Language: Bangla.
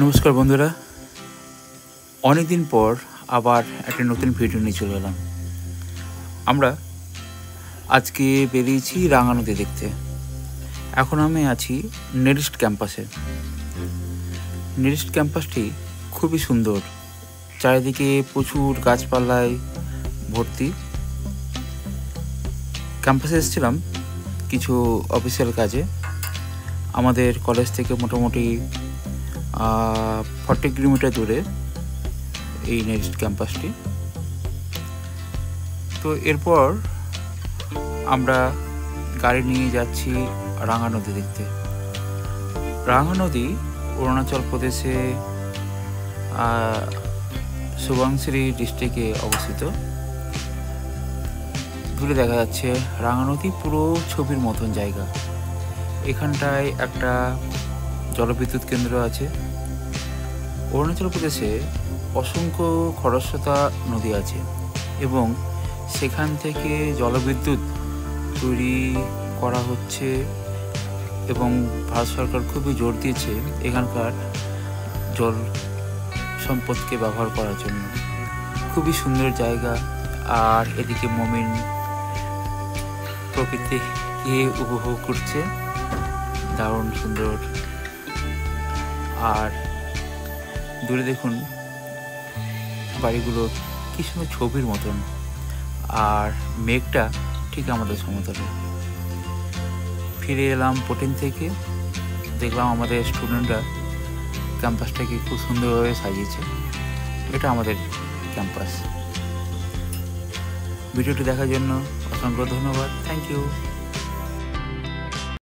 নমস্কার বন্ধুরা, অনেক দিন পর আবার একটা নতুন ভিডিও নিয়ে চলে এলাম। আমরা আজকে বেরিয়েছি রাঙা নদী দেখতে। এখন আমি আছি নেরিস্ট ক্যাম্পাসে। নেরিস্ট ক্যাম্পাসটি খুবই সুন্দর, চারিদিকে প্রচুর গাছপালায় ভর্তি। ক্যাম্পাসে এসেছিলাম কিছু অফিসিয়াল কাজে। আমাদের কলেজ থেকে মোটামুটি 40 কিলোমিটার দূরে এই নেরিস্ট ক্যাম্পাসটি। তো এরপর আমরা গাড়ি নিয়ে যাচ্ছি রাঙা নদী দেখতে। রাঙা নদী অরুণাচল প্রদেশে সুবাংশিরি ডিস্ট্রিক্টে অবস্থিত। দূরে দেখা যাচ্ছে রাঙা নদী, পুরো ছবির মতন জায়গা। এখানটায় একটা জলবিদ্যুৎ কেন্দ্র আছে। অরুণাচল প্রদেশে অসংখ্য খরস্রোতা নদী আছে এবং সেখান থেকে জলবিদ্যুৎ তৈরি করা হচ্ছে এবং ভারত সরকার খুবই জোর দিয়েছে এখানকার জল সম্পদকে ব্যবহার করার জন্য। খুবই সুন্দর জায়গা, আর এদিকে মমিন প্রকৃতিকে উপভোগ করছে, দারুণ সুন্দর। আর দূরে দেখুন বাড়িগুলো কি সুন্দর ছবির মতন, আর মেঘটা ঠিক আমাদের সমতলে। ফিরে এলাম পোটিং থেকে, দেখলাম আমাদের স্টুডেন্টরা ক্যাম্পাসটাকে খুব সুন্দরভাবে সাজিয়েছে। এটা আমাদের ক্যাম্পাস। ভিডিওটি দেখার জন্য অসংখ্য ধন্যবাদ। Thank you.